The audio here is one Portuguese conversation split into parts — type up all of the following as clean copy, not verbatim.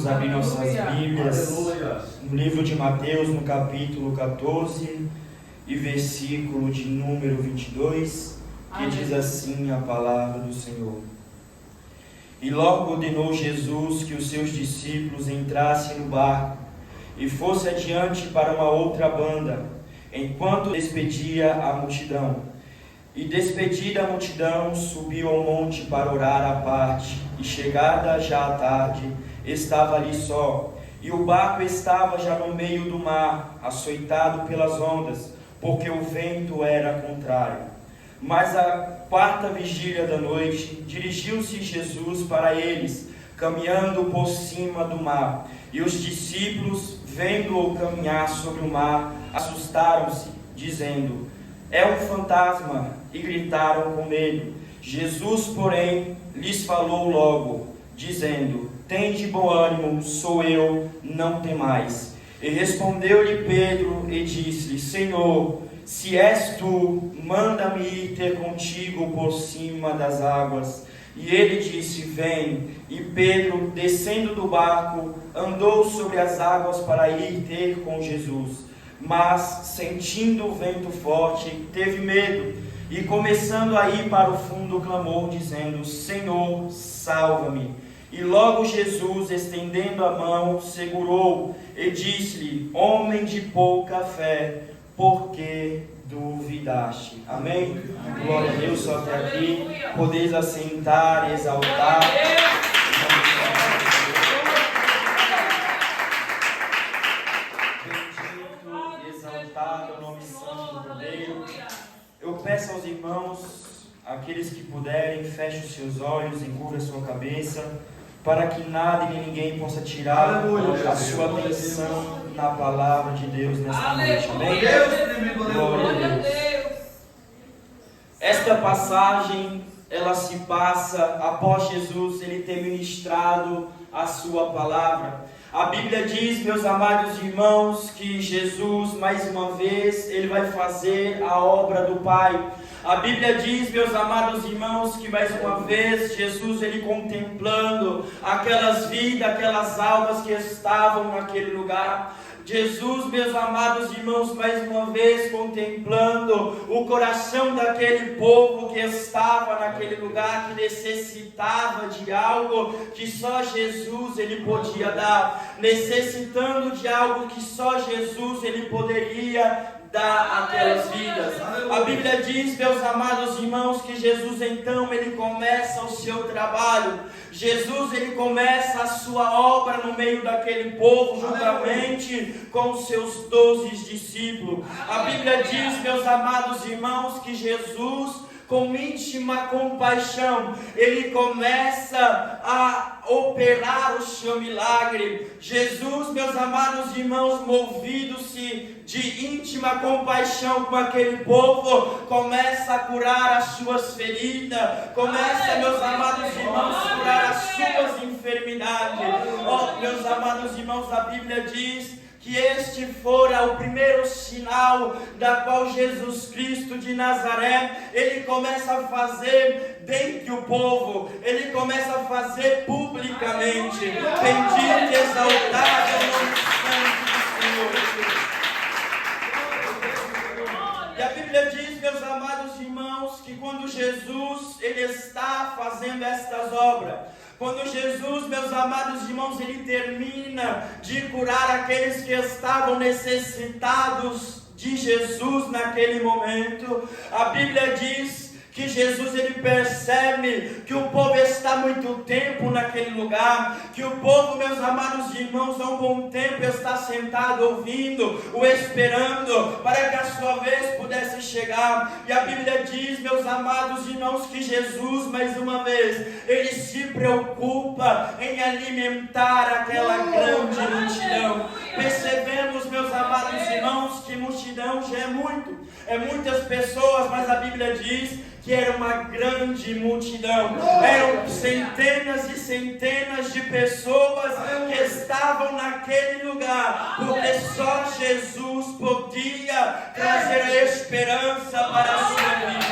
abrir nossas Bíblias Aleluia. no livro de Mateus, no capítulo 14 e versículo de número 22, que diz assim a palavra do Senhor. E logo ordenou Jesus que os seus discípulos entrassem no barco e fosse adiante para uma outra banda, enquanto despedia a multidão. E despedida a multidão, subiu ao monte para orar à parte, e chegada já a tarde, estava ali só, e o barco estava já no meio do mar, açoitado pelas ondas, porque o vento era contrário. Mas à quarta vigília da noite, dirigiu-se Jesus para eles, caminhando por cima do mar, e os discípulos, vendo-o caminhar sobre o mar, assustaram-se, dizendo: é um fantasma, e gritaram com medo. Jesus, porém, lhes falou logo, dizendo: tende bom ânimo, sou eu, não temais. E respondeu-lhe Pedro e disse-lhe: Senhor, se és tu, manda-me ir ter contigo por cima das águas. E ele disse: vem. E Pedro, descendo do barco, andou sobre as águas para ir ter com Jesus. Mas, sentindo o vento forte, teve medo, e começando a ir para o fundo, clamou, dizendo: Senhor, salva-me. E logo Jesus, estendendo a mão, segurou e disse-lhe: homem de pouca fé, por que duvidaste? Amém? Amém. Glória a Deus, só até aqui. Podeis assentar, exaltar. Exaltado é o nome santo do Cordeiro. Eu peço aos irmãos, aqueles que puderem, fechem os seus olhos, encurvam a sua cabeça, para que nada e nem ninguém possa tirar a sua atenção na palavra de Deus nesta noite. Amém? Glória a Deus. Esta passagem, ela se passa após Jesus ele ter ministrado a sua palavra. A Bíblia diz, meus amados irmãos, que Jesus, mais uma vez, ele vai fazer a obra do Pai. A Bíblia diz, meus amados irmãos, que mais uma vez, Jesus, ele contemplando aquelas vidas, aquelas almas que estavam naquele lugar. Jesus, meus amados irmãos, mais uma vez contemplando o coração daquele povo que estava naquele lugar, que necessitava de algo que só Jesus ele podia dar, necessitando de algo que só Jesus ele poderia dar aquelas vidas. A Bíblia diz, meus amados irmãos, que Jesus então ele começa o seu trabalho. Jesus ele começa a sua obra no meio daquele povo, juntamente com os seus 12 discípulos. A Bíblia diz, meus amados irmãos, que Jesus, com íntima compaixão, ele começa a operar o seu milagre. Jesus, meus amados irmãos, movido-se de íntima compaixão com aquele povo, começa a curar as suas feridas, começa, meus amados irmãos, a curar as suas enfermidades. Oh, meus amados irmãos, a Bíblia diz que este fora o primeiro sinal da qual Jesus Cristo de Nazaré, ele começa a fazer dentre o povo, ele começa a fazer publicamente. Bendito e exaltado é o nome santo do Senhor. E a Bíblia diz, meus amados irmãos, que quando Jesus ele está fazendo estas obras, quando Jesus, meus amados irmãos, ele termina de curar aqueles que estavam necessitados de Jesus naquele momento, a Bíblia diz que Jesus ele percebe que o povo está muito tempo naquele lugar, que o povo, meus amados irmãos, há um bom tempo está sentado ouvindo, o esperando, para que a sua vez pudesse chegar. E a Bíblia diz, meus amados irmãos, que Jesus, mais uma vez, ele se preocupa em alimentar aquela grande multidão. Percebemos, meus amados irmãos, que multidão já é muitas pessoas, mas a Bíblia diz que era uma grande multidão, eram centenas e centenas de pessoas que estavam naquele lugar, porque só Jesus podia trazer a esperança para a sua vida.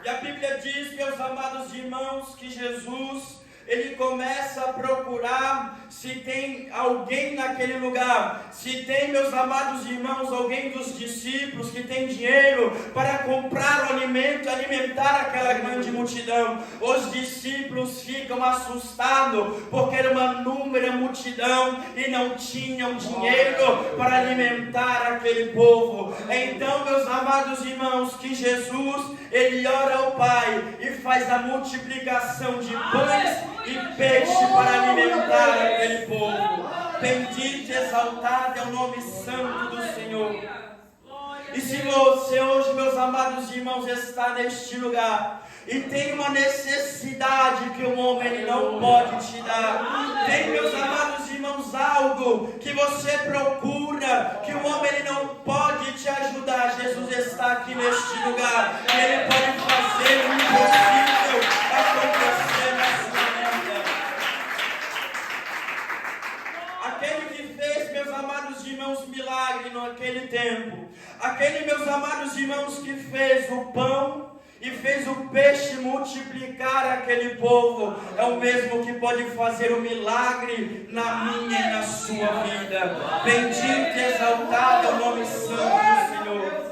E a Bíblia diz, procurar se tem alguém naquele lugar, se tem, meus amados irmãos, alguém dos discípulos que tem dinheiro para comprar o alimento, alimentar aquela grande multidão. Os discípulos ficam assustados porque era uma inúmera multidão e não tinham dinheiro para alimentar aquele povo. Então, meus amados irmãos, que Jesus, ele ora ao Pai e faz a multiplicação de pães e peixe para alimentar aquele povo. Bendito e exaltado é o nome santo do Senhor. E se você hoje, meus amados irmãos, está neste lugar e tem uma necessidade que o homem ele não pode te dar, tem, meus amados irmãos, algo que você procura, que o homem ele não pode te ajudar, Jesus está aqui neste lugar, e ele pode fazer o impossível acontecer na sua vida. Aquele que fez, meus amados irmãos, milagre naquele tempo, aquele, meus amados irmãos, que fez o pão e fez o peixe multiplicar aquele povo, é o mesmo que pode fazer o milagre na minha e na sua vida. Bendito e exaltado é o nome santo do Senhor.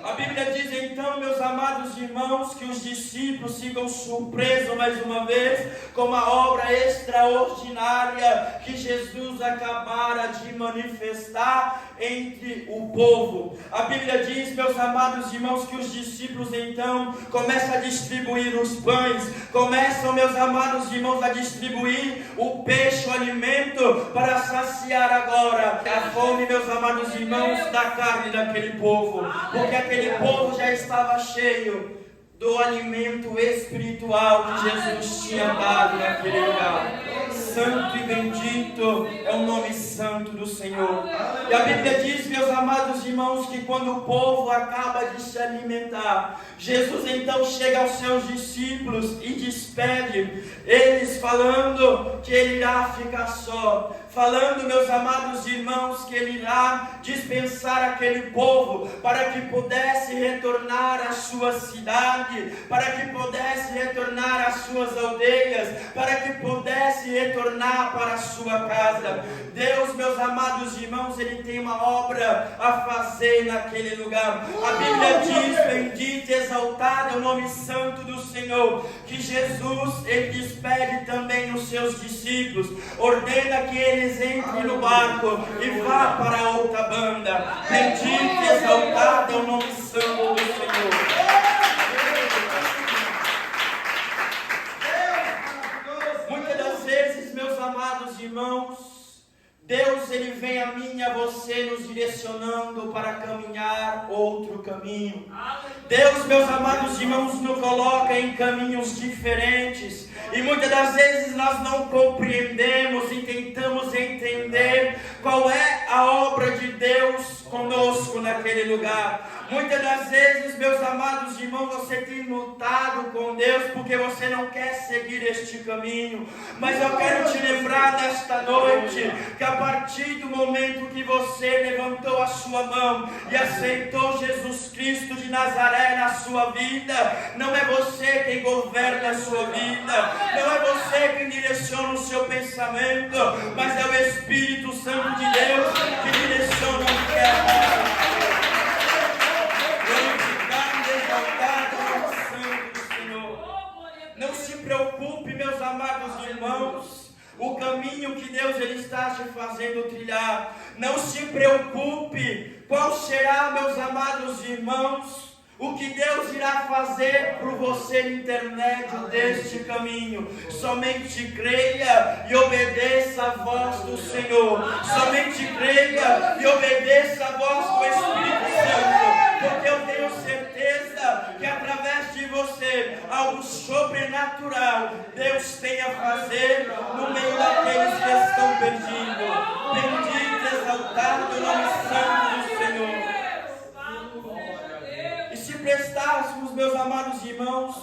A Bíblia diz então, meus amados irmãos, que os discípulos ficam surpresos mais uma vez com a obra extraordinária que Jesus acabara de manifestar entre o povo. A Bíblia diz, meus amados irmãos, que os discípulos então começam a distribuir os pães, começam, meus amados irmãos, a distribuir o peixe, o alimento, para saciar agora a fome, meus amados irmãos, da carne daquele povo, porque aquele povo já estava cheio do alimento espiritual que Jesus tinha dado naquele lugar. Santo e bendito é o nome santo do Senhor. E a Bíblia diz, meus amados irmãos, que quando o povo acaba de se alimentar, Jesus então chega aos seus discípulos e despede eles, falando que ele irá ficar só, falando, meus amados irmãos, que ele irá dispensar aquele povo para que pudesse retornar à sua cidade, para que pudesse retornar às suas aldeias, para que pudesse retornar para a sua casa. Deus, meus amados irmãos, ele tem uma obra a fazer naquele lugar. A Bíblia diz, bendito e exaltado é o nome santo do Senhor, que Jesus, ele despede também os seus discípulos, ordena que eles entrem no barco e vá para outra banda. Bendito e exaltado é o nome santo do Senhor. Muitas das vezes, meus amados irmãos, Deus ele vem a mim e a você nos direcionando para caminhar outro caminho. Deus, meus amados irmãos, nos coloca em caminhos diferentes. E muitas das vezes nós não compreendemos e tentamos entender qual é a obra de Deus conosco naquele lugar. Muitas das vezes, meus amados irmãos, você tem lutado com Deus porque você não quer seguir este caminho. Mas eu quero te lembrar nesta noite que a partir do momento que você levantou a sua mão e aceitou Jesus Cristo de Nazaré na sua vida, não é você quem governa a sua vida, não é você quem direciona o seu pensamento, mas é o Espírito Santo de Deus que direciona o que é. Não se preocupe, meus amados irmãos, o caminho que Deus ele está te fazendo trilhar. Não se preocupe qual será, meus amados irmãos, o que Deus irá fazer por você no intermédio deste caminho. Somente creia e obedeça a voz do Senhor. Somente creia e obedeça a voz do Espírito Santo. Porque eu tenho certeza que através de você, algo sobrenatural Deus tem a fazer no meio daqueles que estão perdidos. Bendito e exaltado o nome santo do Senhor. E se prestássemos, meus amados irmãos,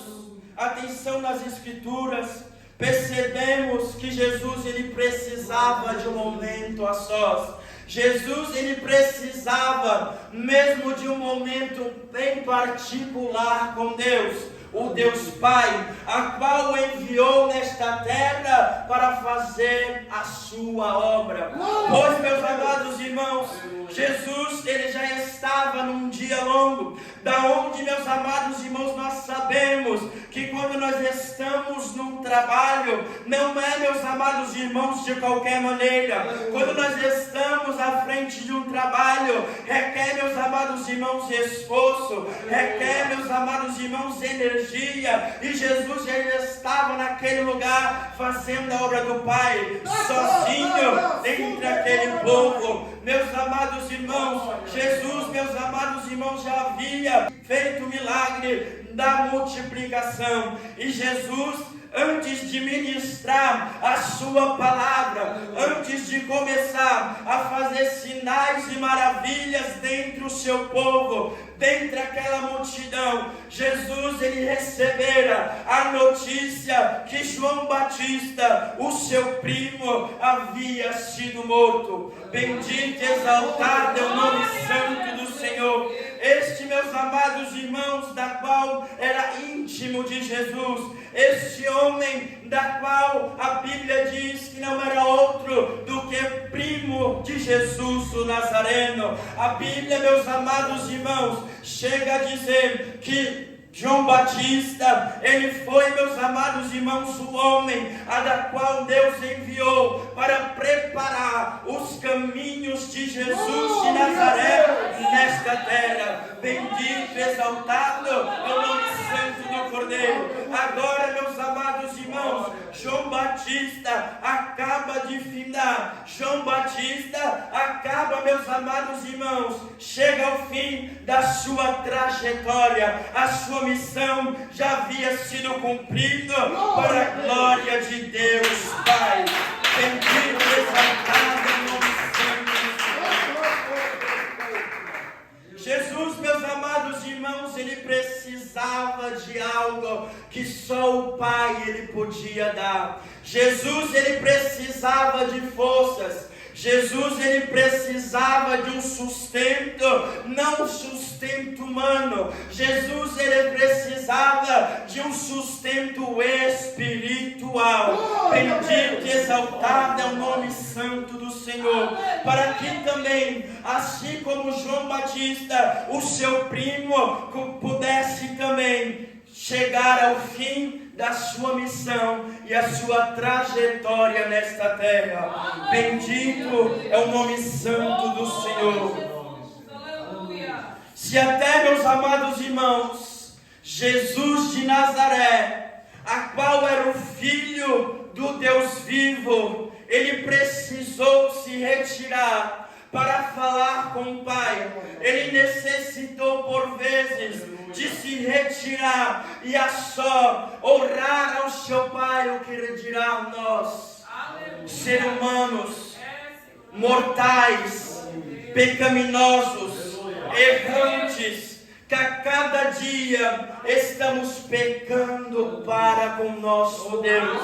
atenção nas Escrituras, percebemos que Jesus ele precisava de um momento a sós. Jesus ele precisava mesmo de um momento bem particular com Deus. o Deus Pai, a qual o enviou nesta terra para fazer a sua obra. Pois, meus amados irmãos, Jesus, ele já estava num dia longo, da onde, meus amados irmãos, nós sabemos que quando nós estamos num trabalho, não é, meus amados irmãos, de qualquer maneira. Quando nós estamos à frente de um trabalho, requer, meus amados irmãos, esforço, requer, meus amados irmãos, energia, e Jesus já estava naquele lugar fazendo a obra do Pai, sozinho entre aquele povo. Meus amados irmãos, Jesus, meus amados irmãos, já havia feito o milagre da multiplicação, e Jesus, antes de ministrar a sua palavra, antes de começar a fazer sinais e maravilhas dentre o seu povo, dentre aquela multidão, Jesus, ele recebera a notícia que João Batista, o seu primo, havia sido morto. Bendito e exaltado é o nome santo do Senhor. Este, meus amados irmãos, da qual era íntimo de Jesus, este homem da qual a Bíblia diz que não era outro do que primo de Jesus, o Nazareno. A Bíblia, meus amados irmãos, chega a dizer que João Batista, ele foi, meus amados irmãos, o homem da qual Deus enviou para preparar os caminhos de Jesus de Nazaré nesta terra. Bendito, exaltado é o nome santo do Cordeiro. Agora, meus amados irmãos, João Batista acaba de findar. João Batista acaba, meus amados irmãos, chega ao fim da sua trajetória. A sua missão já havia sido cumprida para a glória de Deus Pai. Bendito, exaltado é o nome santo do Senhor. Jesus, meus amados irmãos, ele precisava de algo que só o Pai ele podia dar. Jesus, ele precisava de forças. Jesus, ele precisava de um sustento, não um sustento humano. Jesus, ele precisava de um sustento espiritual. Bendito e exaltado é o nome santo do Senhor. Para que também, assim como João Batista, o seu primo, pudesse também chegar ao fim da sua missão e a sua trajetória nesta terra. Bendito é o nome santo do Senhor. Se até, meus amados irmãos, Jesus de Nazaré, a qual era o Filho do Deus vivo, ele precisou se retirar para falar com o Pai. Ele necessitou por vezes de se retirar e a só orar ao seu Pai, o que dirá a nós, seres humanos, mortais, pecaminosos, errantes, que a cada dia estamos pecando para com nosso Deus.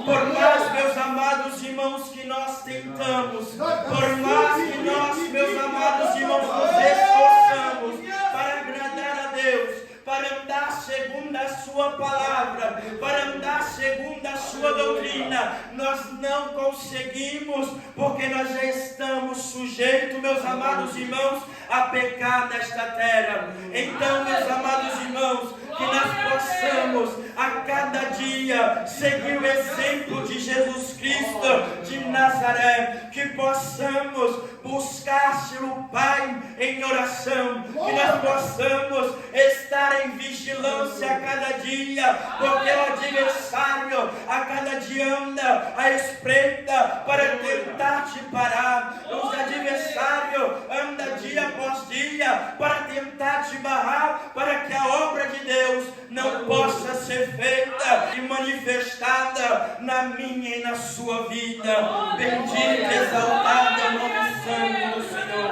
Por mais, meus amados irmãos, que nós tentamos, por mais que nós, meus amados irmãos, nos esforçamos para agradar a Deus, para andar segundo a sua palavra, para andar segundo a sua doutrina, nós não conseguimos, porque nós já estamos sujeitos, meus amados irmãos, a pecar nesta terra. Então, meus amados irmãos, que nós possamos a cada dia seguir o exemplo de Jesus Cristo de Nazaré, que possamos buscar o Pai em oração, que nós possamos estar em vigilância a cada dia, porque o adversário a cada dia anda à espreita para tentar te parar. Os adversários andam dia após dia para tentar te barrar, para que a obra de Deus não possa ser feita e manifestada na minha e na sua vida. Bendito e exaltado é o nome santo do Senhor.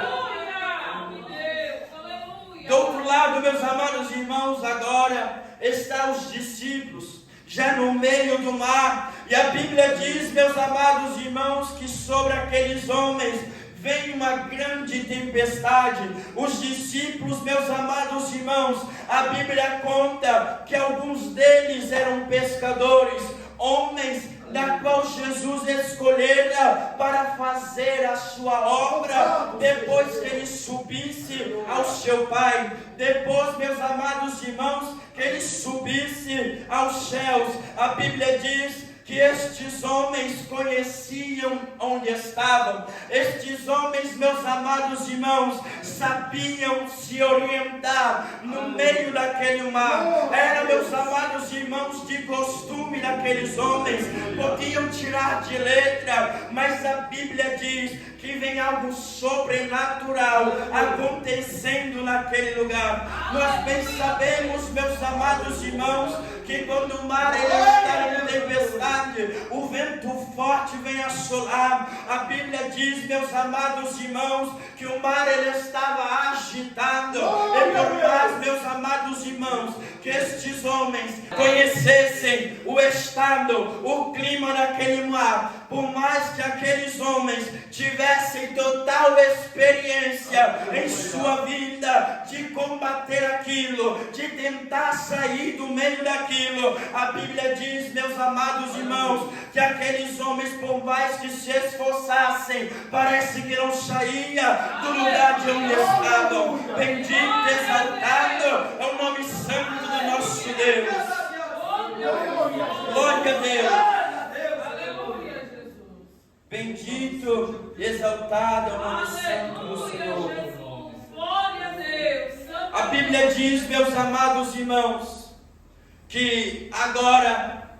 Do outro lado, meus amados irmãos, agora estão os discípulos já no meio do mar, e a Bíblia diz, meus amados irmãos, que sobre aqueles homens vem uma grande tempestade. Os discípulos, meus amados irmãos, a Bíblia conta que alguns deles eram pescadores, homens da qual Jesus escolhera para fazer a sua obra, depois que ele subisse ao seu Pai, depois, meus amados irmãos, que ele subisse aos céus. A Bíblia diz que estes homens conheciam onde estavam. Estes homens, meus amados irmãos, sabiam se orientar no meio daquele mar. Era, meus amados irmãos, de costume daqueles homens, podiam tirar de letra, mas a Bíblia diz que vem algo sobrenatural acontecendo naquele lugar. Nós bem sabemos, meus amados irmãos, que quando o mar ele está em tempestade, o vento forte vem assolar. A Bíblia diz, meus amados irmãos, que o mar ele estava agitado. E por mais, meus amados irmãos, que estes homens conhecessem o estado, o clima daquele mar, por mais que aqueles homens tivessem total experiência em sua vida de combater aquilo, de tentar sair do meio daquilo, a Bíblia diz, meus amados irmãos, que aqueles homens, por mais que se esforçassem, parece que não saía do lugar de onde estavam. Bendito, exaltado é o nome santo do nosso Deus. Glória a Deus. Bendito, exaltado é o nome santo do Senhor. A Bíblia diz, meus amados irmãos, que agora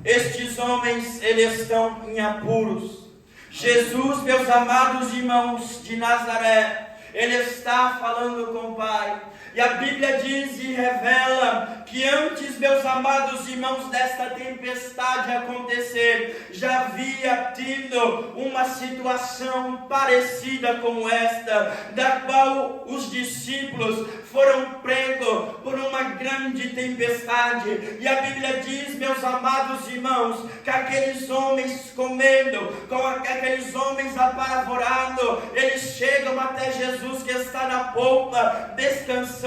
estes homens, eles estão em apuros. Jesus, meus amados irmãos de Nazaré, ele está falando com o Pai. E a Bíblia diz e revela que antes, meus amados irmãos, desta tempestade acontecer, já havia tido uma situação parecida com esta, da qual os discípulos foram pregos por uma grande tempestade. E a Bíblia diz, meus amados irmãos, que aqueles homens comendo, com aqueles homens apavorados, eles chegam até Jesus que está na polpa, descansando,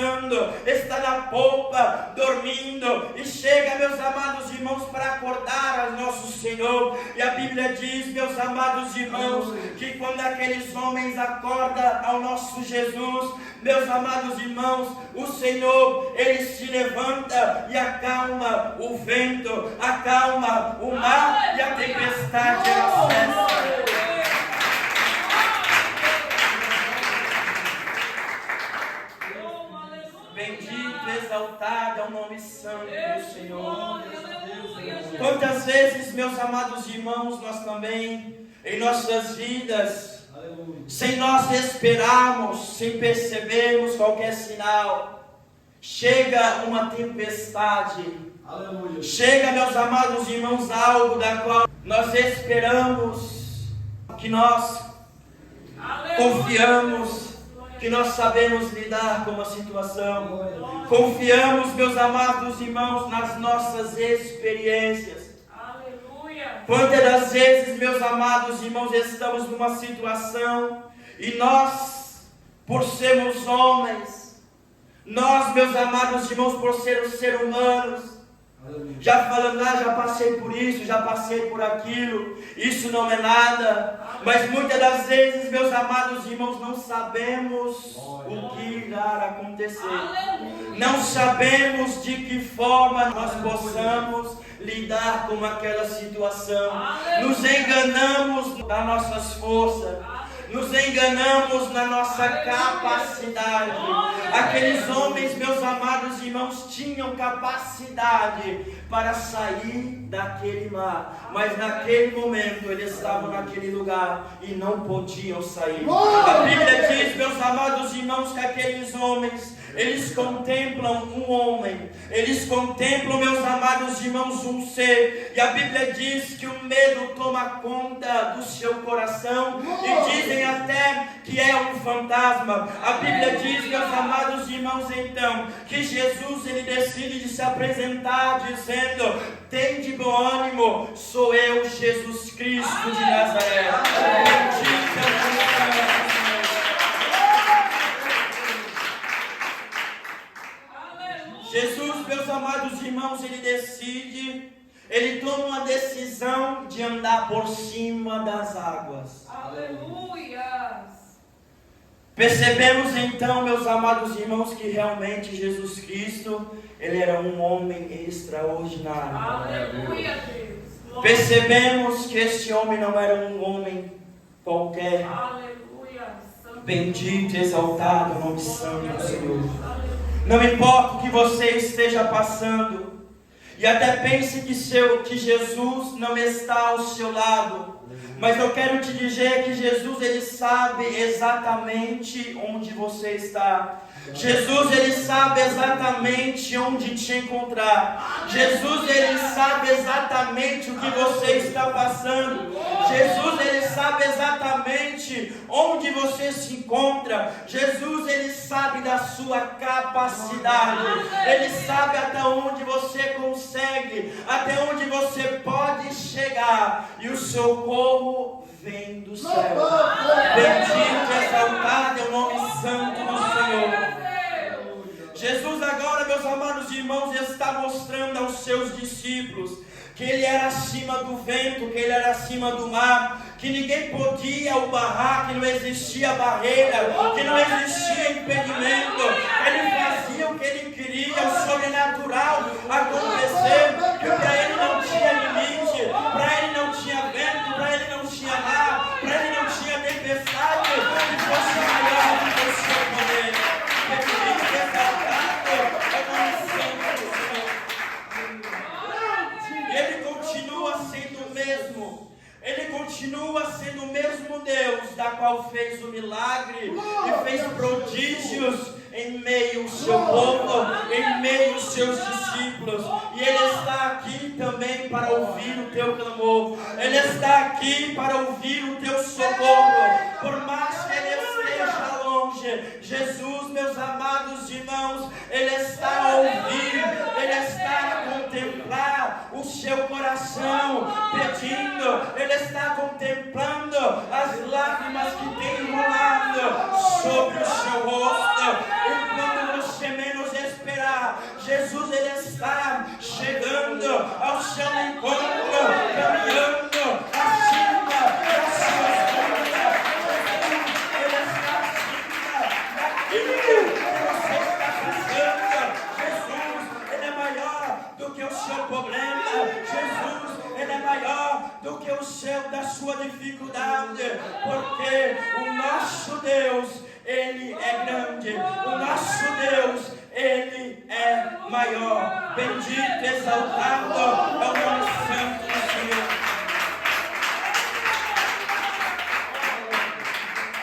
está na polpa, dormindo, e chega, meus amados irmãos, para acordar ao nosso Senhor. E a Bíblia diz, meus amados irmãos, que quando aqueles homens acordam ao nosso Jesus, meus amados irmãos, o Senhor, ele se levanta e acalma o vento, acalma o mar, e a tempestade ela cessa. Bendito, exaltado é o nome santo do Senhor. Quantas vezes, meus amados irmãos, nós também, em nossas vidas, sem nós esperarmos, sem percebermos qualquer sinal, chega uma tempestade, chega, meus amados irmãos, algo da qual nós esperamos, que nós confiamos, que nós sabemos lidar com a situação. Confiamos, meus amados irmãos, nas nossas experiências. Aleluia. Quantas das vezes, meus amados irmãos, estamos numa situação e nós, por sermos homens, nós, meus amados irmãos, por sermos seres humanos, já falando, já passei por isso, já passei por aquilo, isso não é nada. Mas muitas das vezes, meus amados irmãos, não sabemos o que irá acontecer. Não sabemos de que forma nós possamos lidar com aquela situação. Nos enganamos nas nossas forças, nos enganamos na nossa capacidade. Aqueles homens, meus amados irmãos, tinham capacidade para sair daquele mar, mas naquele momento eles estavam naquele lugar e não podiam sair. A Bíblia diz, meus amados irmãos, que aqueles homens, eles contemplam um homem, eles contemplam, meus amados irmãos, um ser, e a Bíblia diz que o medo toma conta do seu coração, e dizem até que é um fantasma. A Bíblia diz, meus amados irmãos, então, que Jesus, ele decide de se apresentar, dizendo: tem de bom ânimo, sou eu, Jesus Cristo de Nazaré. Bendito é o nome. amados irmãos, ele toma uma decisão de andar por cima das águas. Aleluia! Percebemos então, meus amados irmãos, que realmente Jesus Cristo, ele era um homem extraordinário. Aleluia, Deus! Percebemos que esse homem não era um homem qualquer. Aleluia! Bendito e exaltado o nome santo do Senhor. Não importa o que você esteja passando, e até pense que Jesus não está ao seu lado, mas eu quero te dizer que Jesus, ele sabe exatamente onde você está. Jesus, ele sabe exatamente onde te encontrar. Jesus, ele sabe exatamente o que você está passando. Jesus, ele sabe exatamente onde você se encontra. Jesus, ele sabe da sua capacidade. Ele sabe até onde você consegue, até onde você pode chegar. E o socorro vem do céu. Bendito e exaltado é o nome santo do Senhor. Jesus agora, meus amados irmãos, está mostrando aos seus discípulos que ele era acima do vento, que ele era acima do mar, que ninguém podia o barrar, que não existia barreira, que não existia impedimento. Ele fazia o que ele queria, o sobrenatural acontecer, que para ele não tinha limite, para ele não tinha vento, para ele não tinha mar, para ele não tinha tempestade que fosse maior do que o seu poder. Ele continua sendo o mesmo. Ele continua sendo o mesmo Deus, da qual fez o milagre e fez prodígios em meio ao seu povo, em meio aos seus discípulos. E Ele está aqui também para ouvir o teu clamor. Ele está aqui para ouvir o teu socorro. Por mais que Ele esteja longe, Jesus, meus amados irmãos, Ele está a ouvir, Ele está a contemplar o seu coração pedindo, Ele está contemplando as lágrimas que tem rolado sobre o seu rosto. E quando você menos esperar, Jesus, Ele está chegando ao seu encontro, caminhando acima das suas vidas. Ele está acima daquilo que você está passando. Jesus, Ele é maior do que o seu problema. Jesus, Ele é maior do que o seu, da sua dificuldade, porque o nosso Deus, Ele é grande, o nosso Deus, Ele é maior. Bendito, exaltado é o nome santo do Senhor.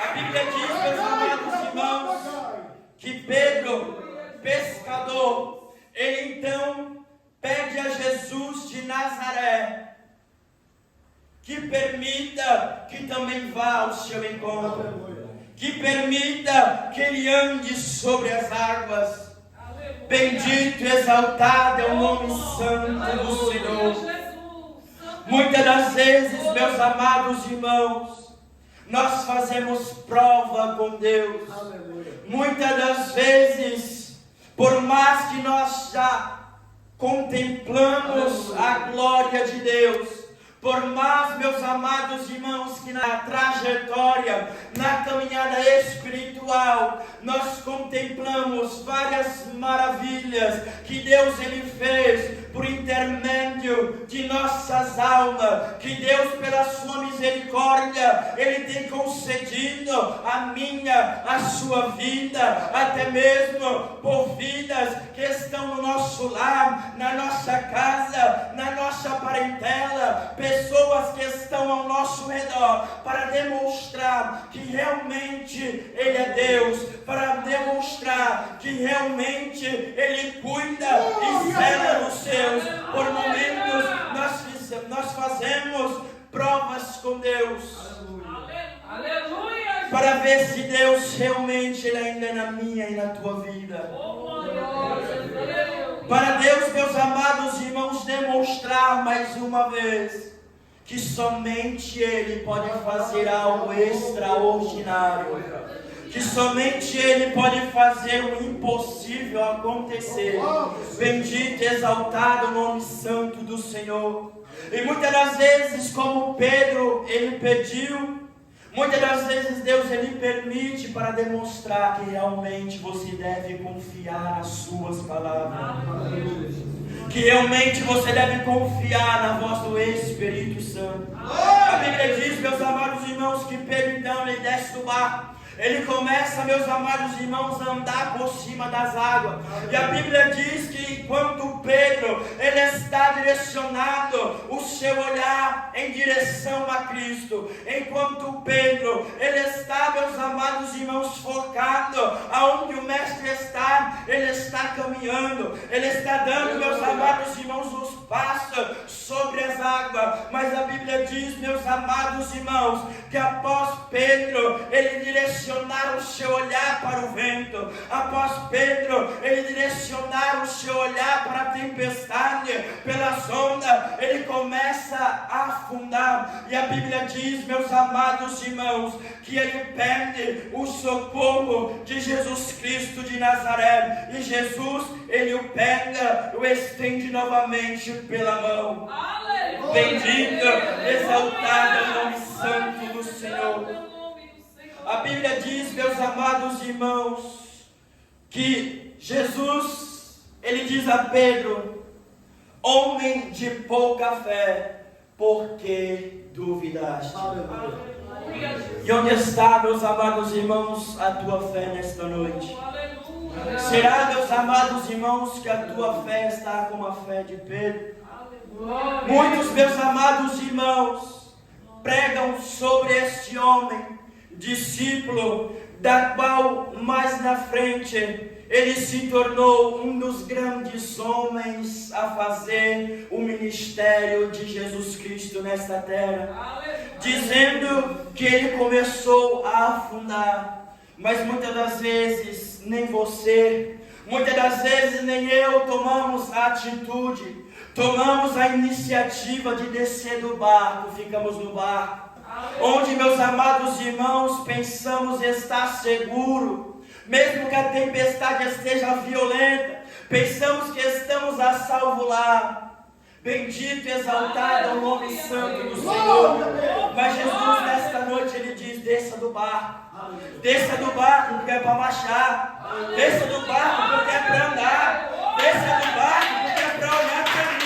A Bíblia diz, meus amados irmãos, que Pedro, pescador, ele então pede a Jesus de Nazaré que permita que também vá ao seu encontro, que permita que ele ande sobre as águas. Bendito e exaltado é o nome santo do Senhor. Muitas das vezes, meus amados irmãos, nós fazemos prova com Deus. Muitas das vezes, por mais que nós já contemplamos a glória de Deus, por mais, meus amados irmãos, que na trajetória, na caminhada espiritual, nós contemplamos várias maravilhas que Deus Ele fez por intermédio de nossas almas, que Deus, pela sua misericórdia, Ele tem concedido a minha, a sua vida, até mesmo por vidas que estão no nosso lar, na nossa casa, na nossa parentela, pessoas que estão ao nosso redor, para demonstrar que realmente Ele é Deus, para demonstrar que realmente Ele cuida e zela dos seus. Por momentos nós fazemos provas com Deus. Aleluia. Para ver se Deus realmente Ele ainda é na minha e na tua vida. Para Deus, meus amados irmãos, demonstrar mais uma vez que somente Ele pode fazer algo extraordinário, que somente Ele pode fazer o impossível acontecer. Bendito e exaltado o nome santo do Senhor. E muitas das vezes, como Pedro, ele pediu, muitas das vezes Deus ele permite para demonstrar que realmente você deve confiar nas suas palavras. Que realmente você deve confiar na voz do Espírito Santo. A Bíblia diz, meus amados irmãos, que Pedro então ele desce do barco. Ele começa, meus amados irmãos, a andar por cima das águas. E a Bíblia diz que enquanto Pedro, ele está direcionado o seu olhar em direção a Cristo. Enquanto Pedro, ele está, meus amados irmãos, focado aonde o Mestre está. Ele está caminhando. Ele está dando, meus amados irmãos, os passos sobre as águas. Mas a Bíblia diz, meus amados irmãos, que após Pedro, ele direcionar o seu olhar para o vento, após Pedro, ele direcionar o seu olhar para a tempestade, pelas ondas, ele começa a afundar. E a Bíblia diz, meus amados irmãos, que ele pede o socorro de Jesus Cristo de Nazaré. E Jesus, ele o pega, o estende novamente pela mão. Aleluia. Bendito, exaltado é o nome santo do Senhor. A Bíblia diz, meus amados irmãos, que Jesus, ele diz a Pedro: homem de pouca fé, por que duvidaste? E onde está, meus amados irmãos, a tua fé nesta noite? Será, meus amados irmãos, que a tua fé está como a fé de Pedro? Muitos, meus amados irmãos, pregam sobre este homem, discípulo, da qual mais na frente ele se tornou um dos grandes homens a fazer o ministério de Jesus Cristo nesta terra, dizendo que ele começou a afundar. Mas muitas das vezes nem você, muitas das vezes nem eu tomamos a atitude, tomamos a iniciativa de descer do barco, ficamos no barco, onde, meus amados irmãos, pensamos estar seguro, mesmo que a tempestade esteja violenta, pensamos que estamos a salvo lá. Bendito e exaltado é o nome santo do Senhor. Mas Jesus nesta noite ele diz: desça do barco, desça do barco porque é para marchar, desça do barco porque é para andar, desça do barco porque é para olhar para mim.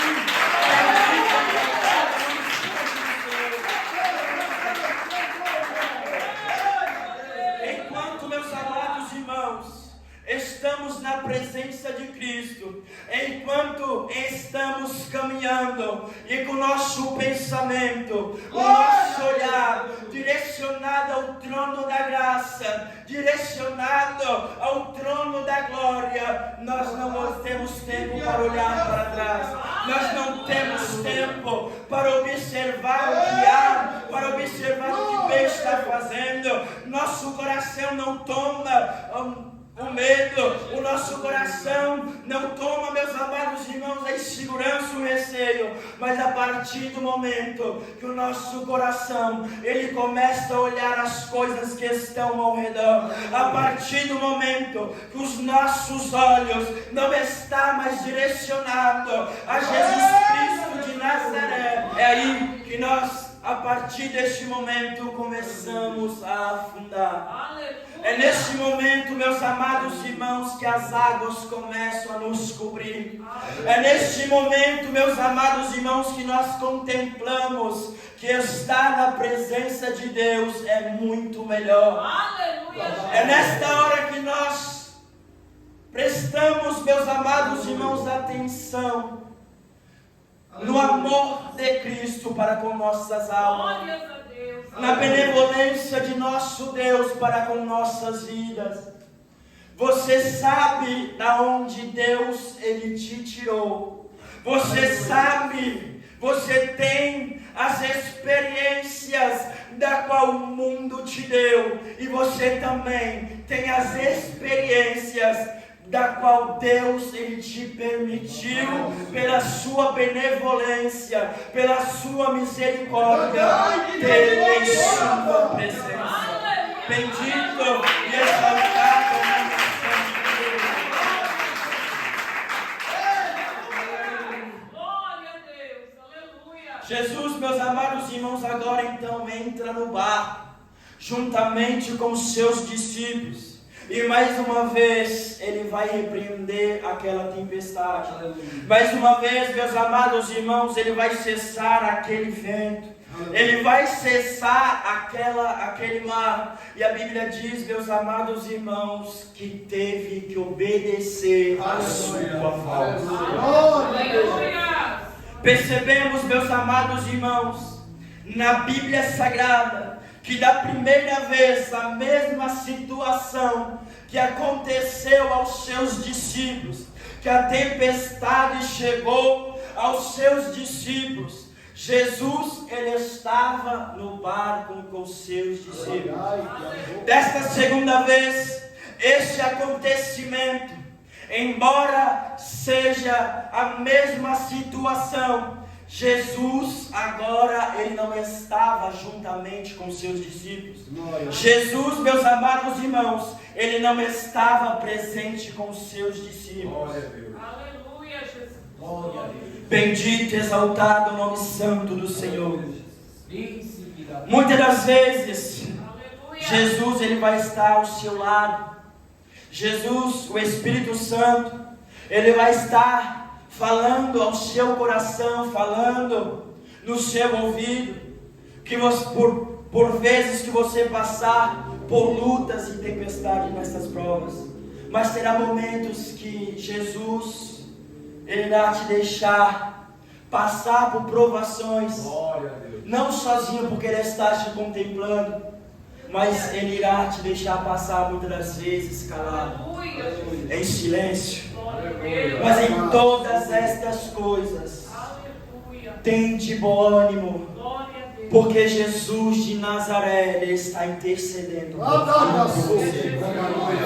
Estamos na presença de Cristo, enquanto estamos caminhando e com o nosso pensamento, o nosso olhar direcionado ao trono da graça, direcionado ao trono da glória, nós não temos tempo para olhar para trás, nós não temos tempo para observar o que há, para observar o que Deus está fazendo. Nosso coração não toma o medo, o nosso coração não toma, meus amados irmãos, a insegurança, o receio, mas a partir do momento que o nosso coração, ele começa a olhar as coisas que estão ao redor, a partir do momento que os nossos olhos não estão mais direcionados a Jesus Cristo de Nazaré, é aí que nós, a partir deste momento, começamos a afundar. É neste momento, meus amados irmãos, que as águas começam a nos cobrir. É neste momento, meus amados irmãos, que nós contemplamos que estar na presença de Deus é muito melhor. É nesta hora que nós prestamos, meus amados irmãos, atenção no amor de Cristo para com nossas almas, na benevolência de nosso Deus para com nossas vidas. Você sabe da onde Deus ele te tirou. Você sabe, você tem as experiências da qual o mundo te deu, e você também tem as experiências da qual Deus ele te permitiu, pela sua benevolência, pela sua misericórdia, ter em sua presença. Bendito e exaltado então entra no barco, juntamente com os seus discípulos. E mais uma vez ele vai repreender aquela tempestade. Mais uma vez, meus amados irmãos, ele vai cessar aquele vento. Ele vai cessar aquele mar. E a Bíblia diz, meus amados irmãos, que teve que obedecer a sua voz. Percebemos, meus amados irmãos, na Bíblia Sagrada, que da primeira vez a mesma situação que aconteceu aos seus discípulos, que a tempestade chegou aos seus discípulos, Jesus, ele estava no barco com os seus discípulos. Desta segunda vez, este acontecimento, embora seja a mesma situação, Jesus agora ele não estava juntamente com seus discípulos. Jesus, meus amados irmãos, ele não estava presente com seus discípulos. Aleluia, Jesus. Glória a Deus. Bendito e exaltado o nome santo do Senhor. Muitas das vezes, Jesus ele vai estar ao seu lado. Jesus, o Espírito Santo, ele vai estar falando ao seu coração, falando no seu ouvido, que você, por vezes que você passar por lutas e tempestades nessas provas, mas terá momentos que Jesus, ele irá te deixar passar por provações, não sozinho porque ele está te contemplando, mas ele irá te deixar passar muitas das vezes calado, em silêncio. Mas em todas estas coisas, tem de bom ânimo, porque Jesus de Nazaré, ele está intercedendo por você.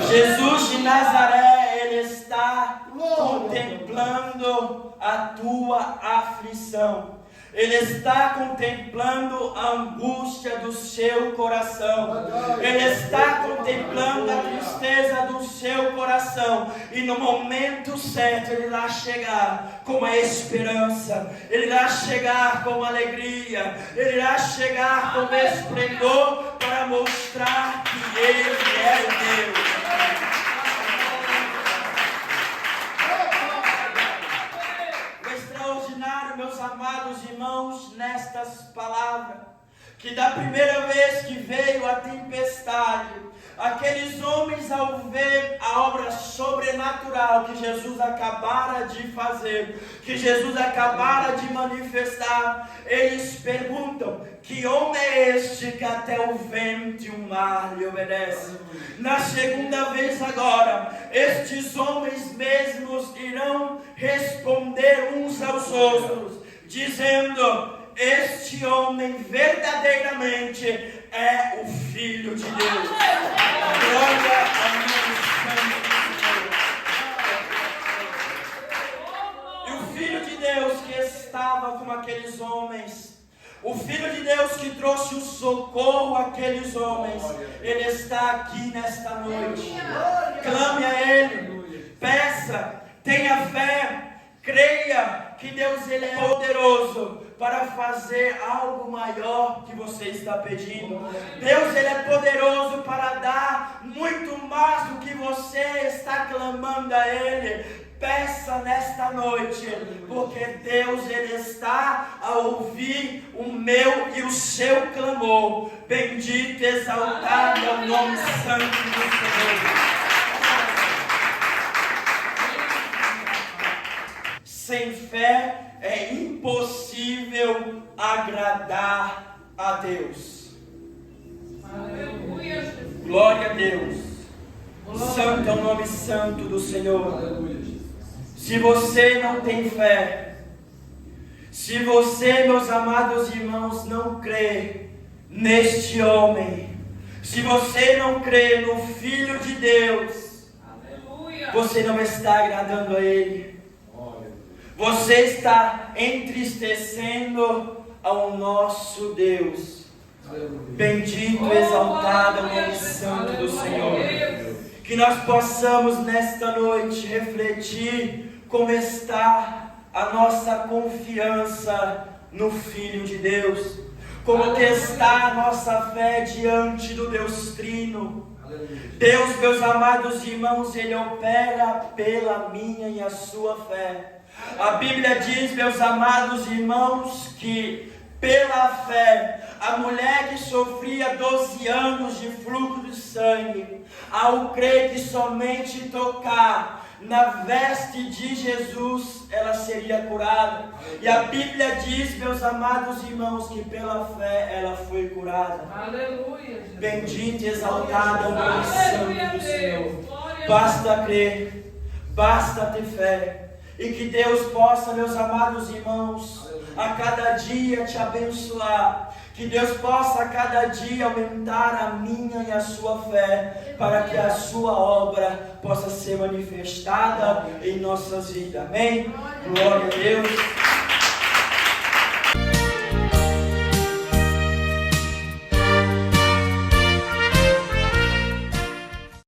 Jesus de Nazaré, ele está contemplando a tua aflição. Ele está contemplando a angústia do seu coração. Ele está contemplando a tristeza do seu coração. E no momento certo Ele irá chegar com a esperança. Ele irá chegar com alegria. Ele irá chegar com esplendor para mostrar que Ele é Deus. Meus amados irmãos, nestas palavras, que da primeira vez que veio a tempestade, aqueles homens, ao ver a obra sobrenatural que Jesus acabara de fazer, que Jesus acabara de manifestar, eles perguntam: que homem é este que até o vento e o mar lhe obedecem? Na segunda vez agora, estes homens mesmos irão responder uns aos outros, dizendo: este homem verdadeiramente é o Filho de Deus. Glória ao nome santo do Senhor. E o Filho de Deus que estava com aqueles homens, o Filho de Deus que trouxe o socorro àqueles homens, Ele está aqui nesta noite. Clame a Ele, peça, tenha fé, creia que Deus ele é poderoso para fazer algo maior que você está pedindo. Deus ele é poderoso para dar muito mais do que você está clamando a Ele. Peça nesta noite, porque Deus ele está a ouvir o meu e o seu clamor. Bendito e exaltado é o nome santo do Senhor. Sem fé é impossível agradar a Deus. Aleluia, Jesus. Glória a Deus. Santo é o nome santo do Senhor. Se você não tem fé, se você, meus amados irmãos, não crê neste homem, se você não crê no Filho de Deus, você não está agradando a Ele. Você está entristecendo ao nosso Deus. Bendito e exaltado é o nome santo do Senhor. Que nós possamos nesta noite refletir como está a nossa confiança no Filho de Deus. como que está a nossa fé diante do Deus Trino. Deus, meus amados irmãos, Ele opera pela minha e a sua fé. A Bíblia diz, meus amados irmãos, que pela fé, a mulher que sofria 12 anos de fluxo de sangue, ao crer que somente tocar na veste de Jesus, ela seria curada. E a Bíblia diz, meus amados irmãos, que pela fé ela foi curada. Aleluia. Bendito e exaltado é o nome santo do Senhor. Basta crer, basta ter fé. E que Deus possa, meus amados irmãos, a cada dia te abençoar. Que Deus possa a cada dia aumentar a minha e a sua fé, para que a sua obra possa ser manifestada em nossas vidas. Amém? Glória a Deus.